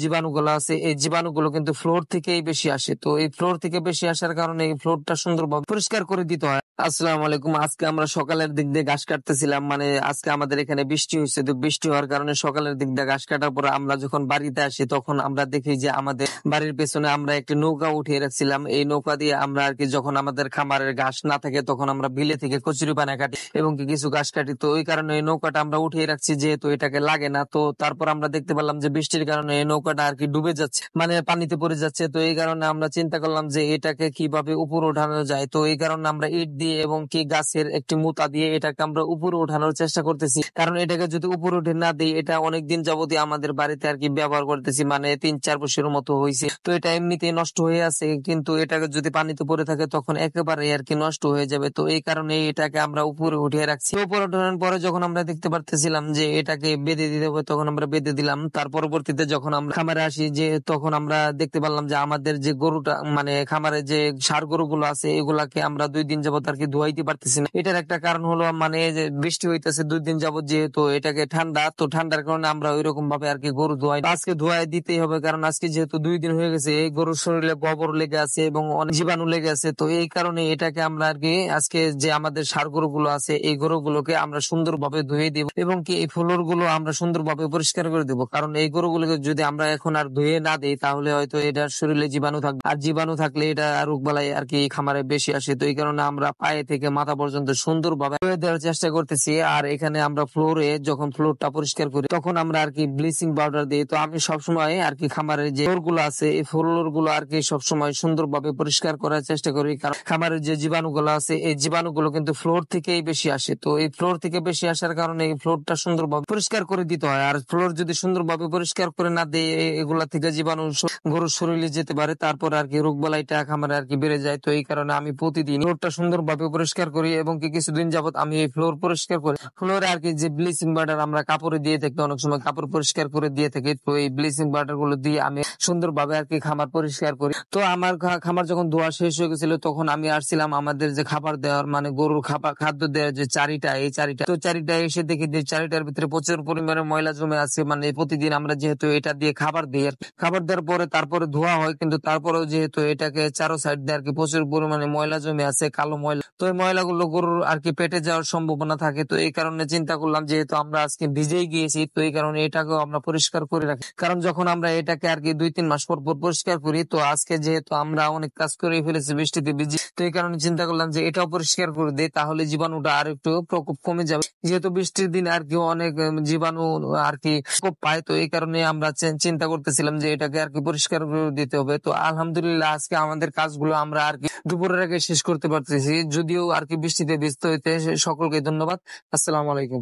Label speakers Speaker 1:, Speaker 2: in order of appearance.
Speaker 1: জীবাণুগুলো আছে এই জীবাণুগুলো কিন্তু ফ্লোর থেকেই বেশি আসে। তো এই ফ্লোর থেকে বেশি আসার কারণে এই ফ্লোরটা সুন্দরভাবে পরিষ্কার করে দিতে হয়। আসসালামু আলাইকুম। আজকে আমরা সকালের দিক দিয়ে ঘাস কাটতেছিলাম, মানে আজকে আমাদের এখানে বৃষ্টি হয়েছে। তো বৃষ্টি হওয়ার কারণে সকালের দিক দিয়ে ঘাস কাটার পর আমরা যখন বাড়িতে আসি তখন আমরা দেখি যে আমাদের বাড়ির পেছনে আমরা একটি নৌকা উঠিয়ে রাখছিলাম। এই নৌকা দিয়ে আমরা আর কি যখন আমাদের খামারের ঘাস না থাকে তখন আমরা বিলে থেকে কচুরিপানা কাটি এবং কিছু ঘাস কাটি। তো ওই কারণে এই নৌকাটা আমরা উঠিয়ে রাখছি, যেহেতু এটাকে লাগে না। তো তারপর আমরা দেখতে পেলাম যে বৃষ্টির কারণে এই নৌকাটা আর কি ডুবে যাচ্ছে, মানে পানিতে পড়ে যাচ্ছে। তো এই কারণে আমরা চিন্তা করলাম যে এটাকে কিভাবে উপরে উঠানো যায়। তো এই কারণে আমরা ইট দিয়ে এবং গাছের একটি মুতা দিয়ে এটাকে আমরা উপরে উঠানোর চেষ্টা করতেছি, কারণ এটাকে যদি উপরে উঠে না দিই, এটা অনেকদিন যাবতীয় আমাদের বাড়িতে আর কি ব্যবহার করতেছি, মানে 3-4 বছরের মতো হয়েছে। তো এটা এমনিতেই নষ্ট হয়ে আছে, কিন্তু এটাকে যদি পানিতে পড়ে থাকে তখন একেবারে আর কি নষ্ট হয়ে যাবে। তো এই কারণে এটাকে আমরা উপরে উঠিয়ে রাখছি। উপরে উঠানোর পরে যখন আমরা দেখতে পারতেছিলাম যে এটাকে বেঁধে দিতে হবে, তখন আমরা বেঁধে দিলাম। তার পরবর্তীতে যখন আমরা খামারে আসি, যে তখন আমরা দেখতে পারলাম যে আমাদের যে গরুটা, মানে খামারে যে ষাঁড় গরুগুলো আছে, এগুলাকে আমরা 2 দিন যাবত আর কি ধোয়াইতে পারতেছি না। এটার একটা কারণ হলো মানে যে বৃষ্টি হইতেছে 2 দিন যাবত, যেহেতু এটাকে ঠান্ডা, তো ঠান্ডার কারণে আমরা ওইরকম ভাবে আর কি গরু ধোয়াই। আজকে ধোয়াই দিতেই হবে, কারণ আজকে যেহেতু 2 দিন হয়ে গেছে, এই গরুর শরীরে গোবর লেগে আছে এবং অনেক জীবাণু লেগে আছে। তো এই কারণে এটাকে আমরা আর কি আজকে যে আমাদের ষাঁড় গরুগুলো আছে এই গরুগুলোকে আমরা সুন্দরভাবে ধুয়ে দিব এবং এই ফ্লোর গুলো আমরা সুন্দরভাবে পরিষ্কার করে দেবো। কারণ এই গরুগুলোকে যদি আমরা এখন আর ধুয়ে না দিই, তাহলে হয়তো এটার শরীরে জীবাণু থাকবে, আর জীবাণু থাকলে এটা রোগবালাই আর কি খামারে বেশি আসে। তো এই কারণে আমরা পায়ে থেকে মাথা পর্যন্ত সুন্দরভাবে ধুয়ে দেওয়ার চেষ্টা করতেছি। আর এখানে আমরা ফ্লোরে যখন ফ্লোরটা পরিষ্কার করি তখন আমরা আর কি ব্লিচিং পাউডার দিই। তো আমি সবসময় আর কি খামারের যে ফ্লোর গুলো আছে এই ফ্লোর গুলো আর কি সবসময় সুন্দরভাবে পরিষ্কার করার চেষ্টা করি, কারণ খামারের যে জীবাণুগুলো আছে এই জীবাণুগুলো কিন্তু ফ্লোর থেকেই বেশি আসে। তো এই ফ্লোর থেকে বেশি আসার কারণে এই ফ্লোরটা সুন্দরভাবে পরিষ্কার করে দিতে হয়। আর ফ্লোর যদি সুন্দরভাবে পরিষ্কার করে না দিয়ে এগুলা থেকে জীবাণু গরুর শরীরে যেতে পারে, তারপর আর কি রোগ বালাইটা খামারে আর কি বেড়ে যায়। তো এই কারণে আমি প্রতিদিন ফ্লোরটা সুন্দরভাবে পরিষ্কার করি এবং কিছুদিন যাবত আমি এই ফ্লোর পরিষ্কার করি। ফ্লোরে আর কি যে ব্লিচিং পাউডার আমরা কাপড়ে দিয়ে থাকি, অনেক সময় কাপড় পরিষ্কার করে দিয়ে থাকি। তো এই ব্লিচিং পাউডার গুলো দিয়ে আমি সুন্দরভাবে আর কি খামার পরিষ্কার করি। তো আমার খামার যখন ধোয়া শেষ হয়ে গেছিল, তখন আমি আসছিলাম আমাদের যে খাবার দেওয়ার, মানে গরুর খাদ্য দেওয়ার যে চারিটা, এই চারিটা, তো চারিটা এসে দেখি যে চারিটার ভিতরে প্রচুর পরিমাণে ময়লা জমে আছে। মানে প্রতিদিন আমরা যেহেতু এটা দিয়ে খাবার দিই, খাবার দেওয়ার পরে তারপরে ধোয়া হয়, কিন্তু তারপরেও যেহেতু এটাকে চারো সাইড দিয়ে আর কি প্রচুর পরিমাণে ময়লা জমে আছে, কালো ময়লা। তো এই ময়লাগুলো গরুর আর কি পেটে যাওয়ার সম্ভাবনা থাকে। তো এই কারণে চিন্তা করলাম, যেহেতু আমরা আজকে ভিজেই গিয়েছি, তো এই কারণে এটাকেও আমরা পরিষ্কার করে রাখি, কারণ যখন আমরা এটাকে আর কি 2-3 মাস পর পর পরিষ্কার করি। তো আজকে যেহেতু আমরা অনেক কাজ করে ফেলেছি বৃষ্টিতে ভিজি, তো এই কারণে চিন্তা করলাম যে এটাও পরিষ্কার করে দিই, তাহলে জীবাণুটা আর একটু প্রকোপ কমে যাবে। যেহেতু বৃষ্টির দিন আর কি অনেক জীবাণু আর কি প্রকোপ পায়। তো এই কারণে আমরা চিন্তা করতেছিলাম যে এটাকে আর কি পরিষ্কার করে দিতে হবে। তো আলহামদুলিল্লাহ আজকে আমাদের কাজগুলো আমরা আর কি দুপুরের আগে শেষ করতে পারতেছি, যদিও আর কি বৃষ্টিতে ভিজতে হইতে। সকলকে ধন্যবাদ। আসসালামু আলাইকুম।